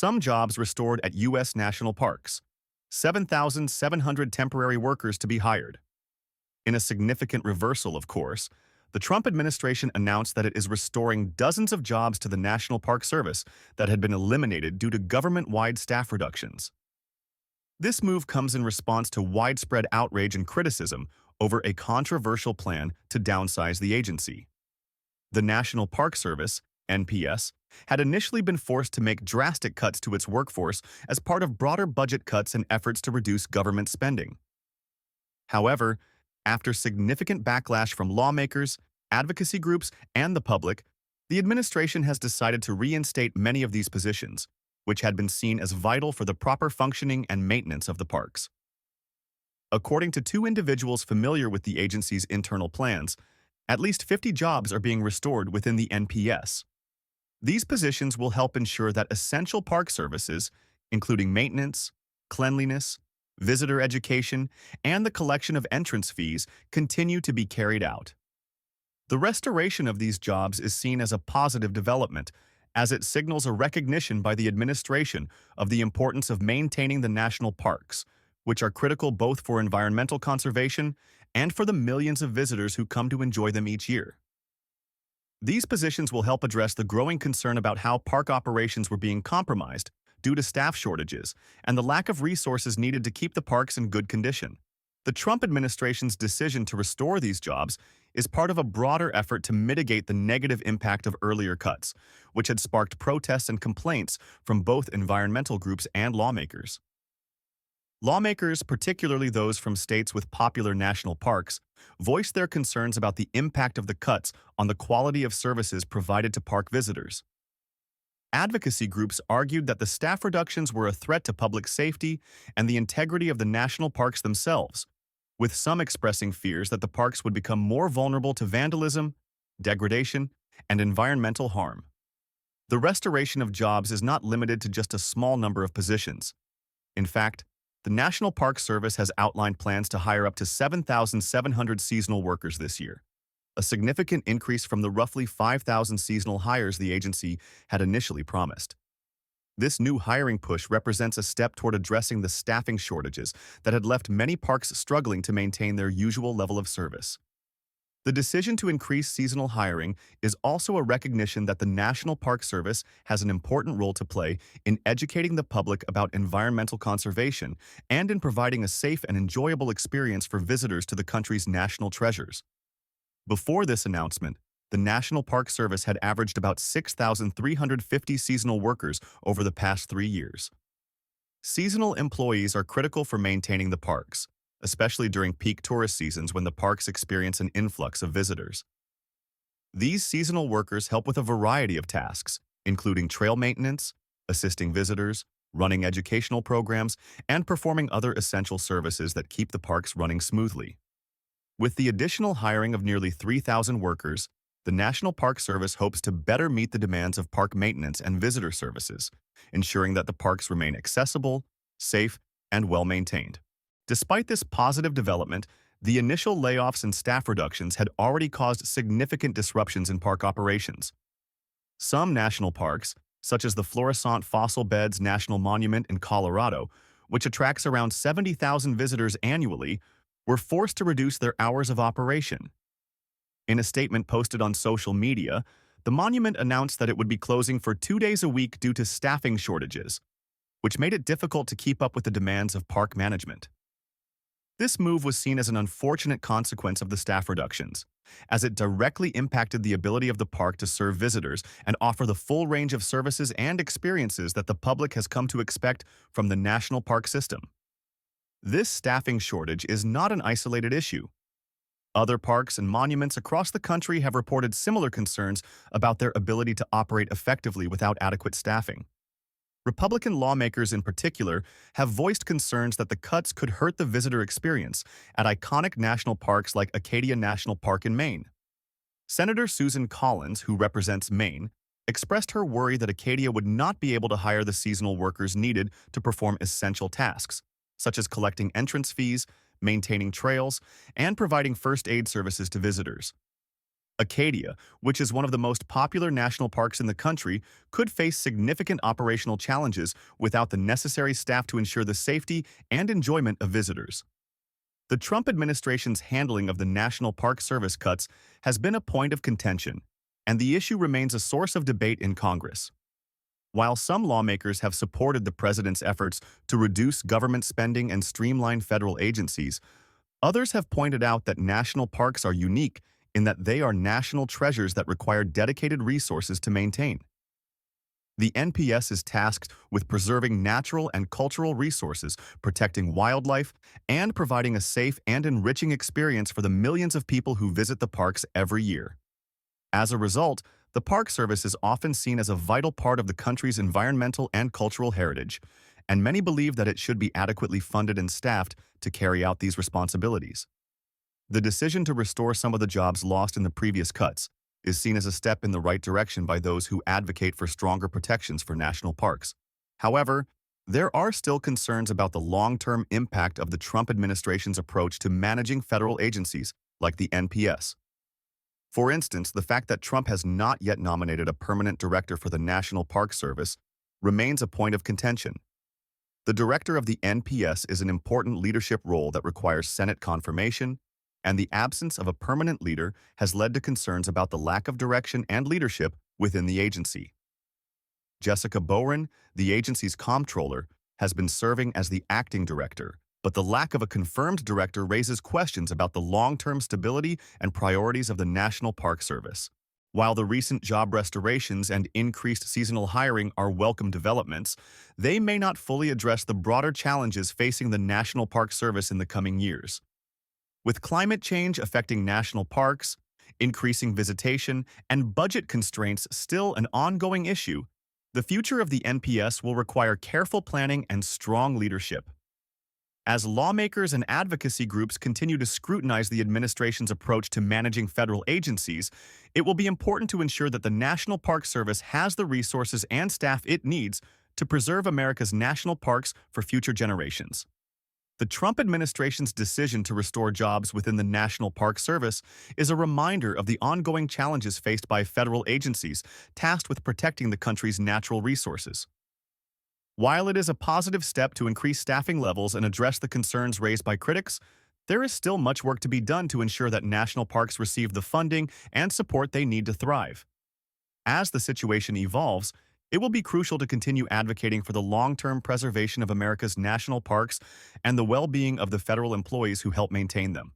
Some jobs restored at U.S. national parks. 7,700 temporary workers to be hired. In a significant reversal, of course, the Trump administration announced that it is restoring dozens of jobs to the National Park Service that had been eliminated due to government-wide staff reductions. This move comes in response to widespread outrage and criticism over a controversial plan to downsize the agency. The National Park Service, NPS, had initially been forced to make drastic cuts to its workforce as part of broader budget cuts and efforts to reduce government spending. However, after significant backlash from lawmakers, advocacy groups, and the public, the administration has decided to reinstate many of these positions, which had been seen as vital for the proper functioning and maintenance of the parks. According to two individuals familiar with the agency's internal plans, at least 50 jobs are being restored within the NPS. These positions will help ensure that essential park services, including maintenance, cleanliness, visitor education, and the collection of entrance fees, continue to be carried out. The restoration of these jobs is seen as a positive development, as it signals a recognition by the administration of the importance of maintaining the national parks, which are critical both for environmental conservation and for the millions of visitors who come to enjoy them each year. These positions will help address the growing concern about how park operations were being compromised due to staff shortages and the lack of resources needed to keep the parks in good condition. The Trump administration's decision to restore these jobs is part of a broader effort to mitigate the negative impact of earlier cuts, which had sparked protests and complaints from both environmental groups and lawmakers. Lawmakers, particularly those from states with popular national parks, voiced their concerns about the impact of the cuts on the quality of services provided to park visitors. Advocacy groups argued that the staff reductions were a threat to public safety and the integrity of the national parks themselves, with some expressing fears that the parks would become more vulnerable to vandalism, degradation, and environmental harm. The restoration of jobs is not limited to just a small number of positions. In fact, the National Park Service has outlined plans to hire up to 7,700 seasonal workers this year, a significant increase from the roughly 5,000 seasonal hires the agency had initially promised. This new hiring push represents a step toward addressing the staffing shortages that had left many parks struggling to maintain their usual level of service. The decision to increase seasonal hiring is also a recognition that the National Park Service has an important role to play in educating the public about environmental conservation and in providing a safe and enjoyable experience for visitors to the country's national treasures. Before this announcement, the National Park Service had averaged about 6,350 seasonal workers over the past 3 years. Seasonal employees are critical for maintaining the parks, especially during peak tourist seasons when the parks experience an influx of visitors. These seasonal workers help with a variety of tasks, including trail maintenance, assisting visitors, running educational programs, and performing other essential services that keep the parks running smoothly. With the additional hiring of nearly 3,000 workers, the National Park Service hopes to better meet the demands of park maintenance and visitor services, ensuring that the parks remain accessible, safe, and well-maintained. Despite this positive development, the initial layoffs and staff reductions had already caused significant disruptions in park operations. Some national parks, such as the Florissant Fossil Beds National Monument in Colorado, which attracts around 70,000 visitors annually, were forced to reduce their hours of operation. In a statement posted on social media, the monument announced that it would be closing for 2 days a week due to staffing shortages, which made it difficult to keep up with the demands of park management. This move was seen as an unfortunate consequence of the staff reductions, as it directly impacted the ability of the park to serve visitors and offer the full range of services and experiences that the public has come to expect from the national park system. This staffing shortage is not an isolated issue. Other parks and monuments across the country have reported similar concerns about their ability to operate effectively without adequate staffing. Republican lawmakers in particular have voiced concerns that the cuts could hurt the visitor experience at iconic national parks like Acadia National Park in Maine. Senator Susan Collins, who represents Maine, expressed her worry that Acadia would not be able to hire the seasonal workers needed to perform essential tasks, such as collecting entrance fees, maintaining trails, and providing first aid services to visitors. Acadia, which is one of the most popular national parks in the country, could face significant operational challenges without the necessary staff to ensure the safety and enjoyment of visitors. The Trump administration's handling of the National Park Service cuts has been a point of contention, and the issue remains a source of debate in Congress. While some lawmakers have supported the president's efforts to reduce government spending and streamline federal agencies, others have pointed out that national parks are unique in that they are national treasures that require dedicated resources to maintain. The NPS is tasked with preserving natural and cultural resources, protecting wildlife, and providing a safe and enriching experience for the millions of people who visit the parks every year. As a result, the Park Service is often seen as a vital part of the country's environmental and cultural heritage, and many believe that it should be adequately funded and staffed to carry out these responsibilities. The decision to restore some of the jobs lost in the previous cuts is seen as a step in the right direction by those who advocate for stronger protections for national parks. However, there are still concerns about the long-term impact of the Trump administration's approach to managing federal agencies like the NPS. For instance, the fact that Trump has not yet nominated a permanent director for the National Park Service remains a point of contention. The director of the NPS is an important leadership role that requires Senate confirmation, and the absence of a permanent leader has led to concerns about the lack of direction and leadership within the agency. Jessica Bohren, the agency's comptroller, has been serving as the acting director, but the lack of a confirmed director raises questions about the long-term stability and priorities of the National Park Service. While the recent job restorations and increased seasonal hiring are welcome developments, they may not fully address the broader challenges facing the National Park Service in the coming years. With climate change affecting national parks, increasing visitation, and budget constraints still an ongoing issue, the future of the NPS will require careful planning and strong leadership. As lawmakers and advocacy groups continue to scrutinize the administration's approach to managing federal agencies, it will be important to ensure that the National Park Service has the resources and staff it needs to preserve America's national parks for future generations. The Trump administration's decision to restore jobs within the National Park Service is a reminder of the ongoing challenges faced by federal agencies tasked with protecting the country's natural resources. While it is a positive step to increase staffing levels and address the concerns raised by critics, there is still much work to be done to ensure that national parks receive the funding and support they need to thrive. As the situation evolves, it will be crucial to continue advocating for the long-term preservation of America's national parks and the well-being of the federal employees who help maintain them.